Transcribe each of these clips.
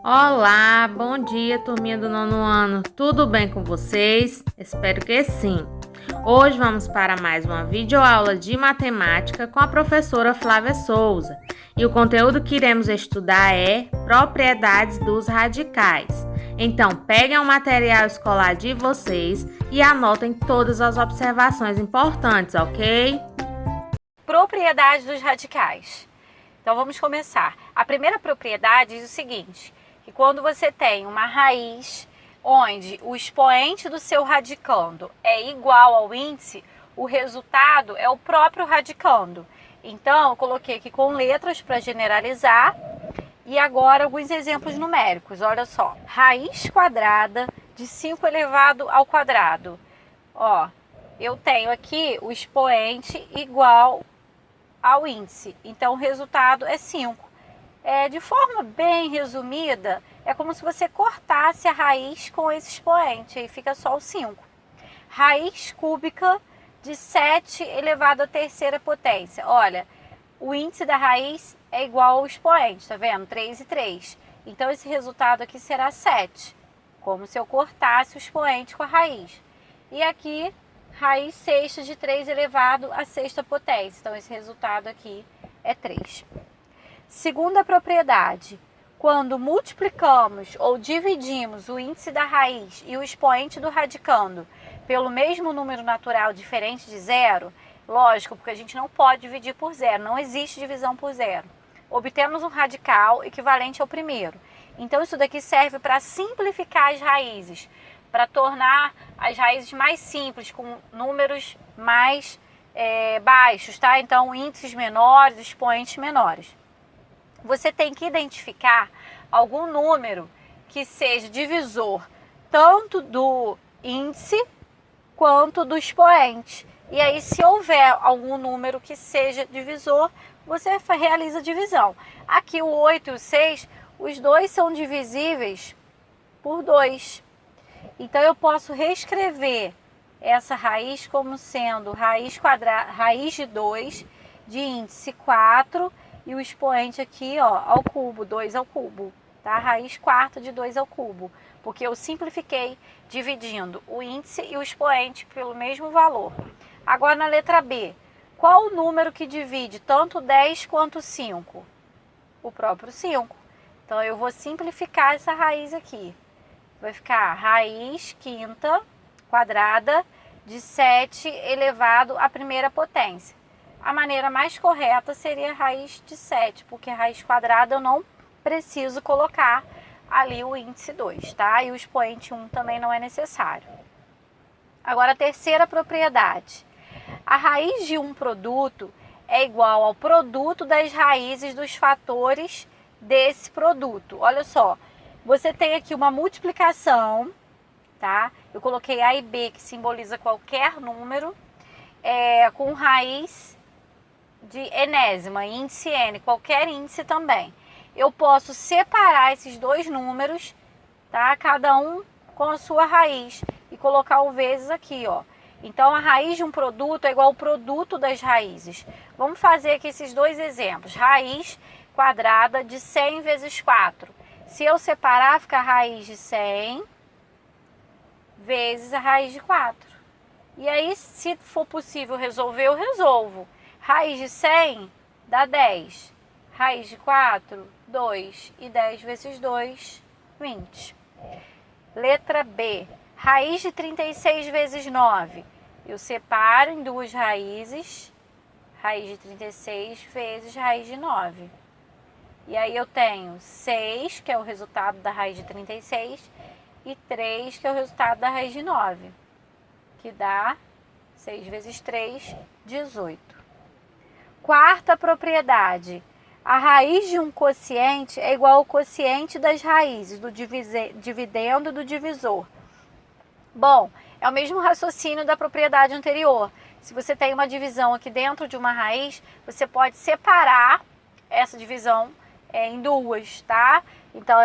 Olá, bom dia, turminha do nono ano. Tudo bem com vocês? Espero que sim. Hoje vamos para mais uma videoaula de matemática com a professora Flávia Souza. E o conteúdo que iremos estudar é propriedades dos radicais. Então, peguem o material escolar de vocês e anotem todas as observações importantes, ok? Propriedades dos radicais. Então vamos começar. A primeira propriedade diz o seguinte, que quando você tem uma raiz onde o expoente do seu radicando é igual ao índice, o resultado é o próprio radicando. Então eu coloquei aqui com letras para generalizar e agora alguns exemplos numéricos. Olha só, raiz quadrada de 5 elevado ao quadrado. Ó, eu tenho aqui o expoente igual ao índice, então o resultado é 5. De forma bem resumida, é como se você cortasse a raiz com esse expoente, aí fica só o 5. Raiz cúbica de 7 elevado à terceira potência. Olha, o índice da raiz é igual ao expoente, tá vendo? 3 e 3. Então esse resultado aqui será 7, como se eu cortasse o expoente com a raiz. E aqui raiz sexta de 3 elevado à sexta potência. Então, esse resultado aqui é 3. Segunda propriedade. Quando multiplicamos ou dividimos o índice da raiz e o expoente do radicando pelo mesmo número natural diferente de zero, lógico, porque a gente não pode dividir por zero, não existe divisão por zero, obtemos um radical equivalente ao primeiro. Então, isso daqui serve para simplificar as raízes, para tornar as raízes mais simples, com números mais baixos, tá? Então, índices menores, expoentes menores. Você tem que identificar algum número que seja divisor tanto do índice quanto do expoente. E aí, se houver algum número que seja divisor, você realiza a divisão. Aqui, o 8 e o 6, os dois são divisíveis por 2. Então, eu posso reescrever essa raiz como sendo raiz de 2 de índice 4 e o expoente aqui, ó, ao cubo, 2 ao cubo, tá? Raiz quarta de 2 ao cubo, porque eu simplifiquei dividindo o índice e o expoente pelo mesmo valor. Agora, na letra B, qual o número que divide tanto 10 quanto 5? O próprio 5. Então, eu vou simplificar essa raiz aqui. Vai ficar raiz quinta quadrada de 7 elevado à primeira potência. A maneira mais correta seria raiz de 7, porque raiz quadrada eu não preciso colocar ali o índice 2, tá? E o expoente 1 também não é necessário. Agora, a terceira propriedade. A raiz de um produto é igual ao produto das raízes dos fatores desse produto. Olha só, você tem aqui uma multiplicação, tá? Eu coloquei A e B, que simboliza qualquer número, com raiz de enésima, índice N, qualquer índice também. Eu posso separar esses dois números, tá? Cada um com a sua raiz e colocar o vezes aqui, ó. Então, a raiz de um produto é igual ao produto das raízes. Vamos fazer aqui esses dois exemplos. Raiz quadrada de 100 vezes 4. Se eu separar, fica a raiz de 100 vezes a raiz de 4. E aí, se for possível resolver, eu resolvo. Raiz de 100 dá 10. Raiz de 4, 2. E 10 vezes 2, 20. Letra B. Raiz de 36 vezes 9. Eu separo em duas raízes. Raiz de 36 vezes raiz de 9. E aí eu tenho 6, que é o resultado da raiz de 36, e 3, que é o resultado da raiz de 9, que dá 6 vezes 3, 18. Quarta propriedade. A raiz de um quociente é igual ao quociente das raízes, do dividendo e do divisor. Bom, é o mesmo raciocínio da propriedade anterior. Se você tem uma divisão aqui dentro de uma raiz, você pode separar essa divisão em duas, tá? Então,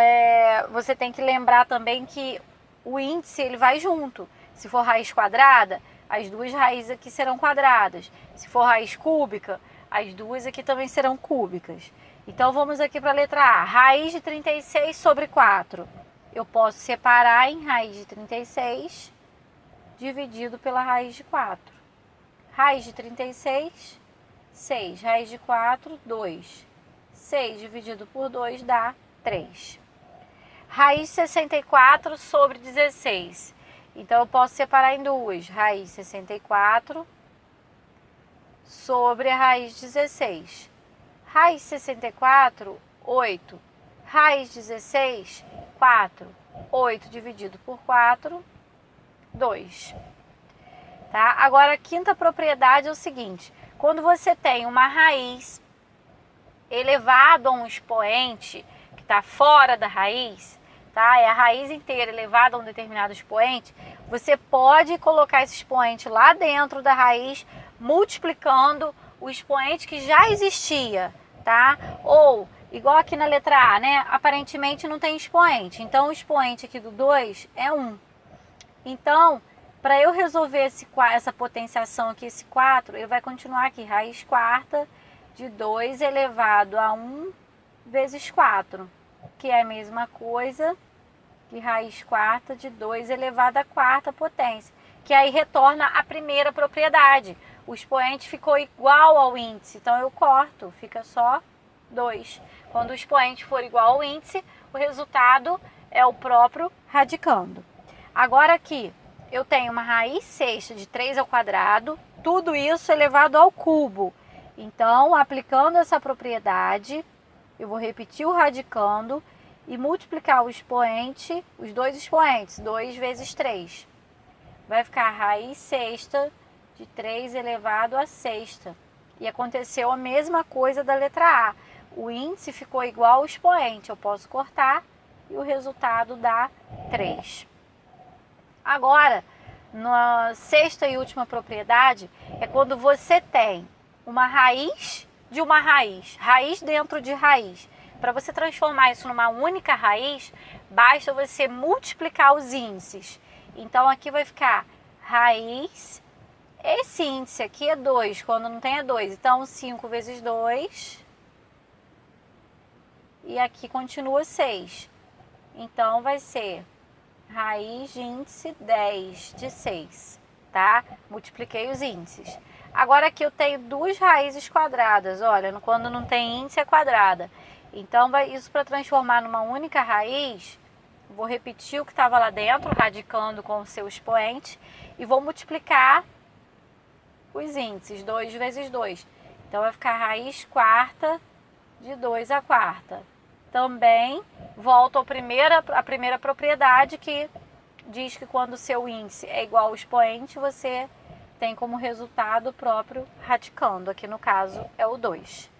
você tem que lembrar também que o índice ele vai junto. Se for raiz quadrada, as duas raízes aqui serão quadradas. Se for raiz cúbica, as duas aqui também serão cúbicas. Então, vamos aqui para a letra A. Raiz de 36 sobre 4. Eu posso separar em raiz de 36 dividido pela raiz de 4. Raiz de 36, 6. Raiz de 4, 2. 6 dividido por 2 dá 3. Raiz de 64 sobre 16. Então, eu posso separar em duas. Raiz de 64 sobre a raiz de 16. Raiz de 64, 8. Raiz de 16, 4. 8 dividido por 4, 2. Tá? Agora, a quinta propriedade é o seguinte. Quando você tem uma raiz elevada a um expoente que está fora da raiz, tá? É a raiz inteira elevada a um determinado expoente, você pode colocar esse expoente lá dentro da raiz, multiplicando o expoente que já existia, tá? Ou, igual aqui na letra A, né? Aparentemente não tem expoente. Então, o expoente aqui do 2 é 1. Então, para eu resolver essa potenciação aqui, esse 4, ele vai continuar aqui. Raiz quarta de 2 elevado a 1 vezes 4. Que é a mesma coisa que raiz quarta de 2 elevado à quarta potência. Que aí retorna a primeira propriedade. O expoente ficou igual ao índice, então eu corto, fica só 2. Quando o expoente for igual ao índice, o resultado é o próprio radicando. Agora aqui, eu tenho uma raiz sexta de 3 ao quadrado, tudo isso elevado ao cubo. Então, aplicando essa propriedade, eu vou repetir o radicando e multiplicar o expoente, os dois expoentes, 2 vezes 3. Vai ficar raiz sexta de 3 elevado a sexta. E aconteceu a mesma coisa da letra A. O índice ficou igual ao expoente. Eu posso cortar e o resultado dá 3. Agora, na sexta e última propriedade, é quando você tem uma raiz de uma raiz. Raiz dentro de raiz. Para você transformar isso numa única raiz, basta você multiplicar os índices. Então, aqui vai ficar raiz. Esse índice aqui é 2, quando não tem é 2. Então, 5 vezes 2. E aqui continua 6. Então, vai ser raiz de índice 10 de 6, tá? Multipliquei os índices. Agora aqui eu tenho duas raízes quadradas. Olha, quando não tem índice é quadrada. Então, isso para transformar numa única raiz, vou repetir o que estava lá dentro, radicando com o seu expoente, e vou multiplicar os índices, 2 vezes 2. Então, vai ficar raiz quarta de 2 à quarta. Também volto à primeira propriedade, que diz que quando o seu índice é igual ao expoente, você tem como resultado o próprio radicando. Aqui no caso é o 2.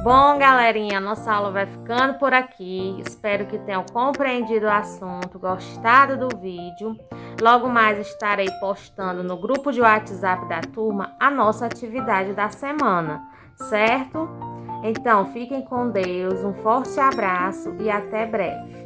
Bom, galerinha, nossa aula vai ficando por aqui. Espero que tenham compreendido o assunto, gostado do vídeo. Logo mais estarei postando no grupo de WhatsApp da turma a nossa atividade da semana, certo? Então, fiquem com Deus, um forte abraço e até breve.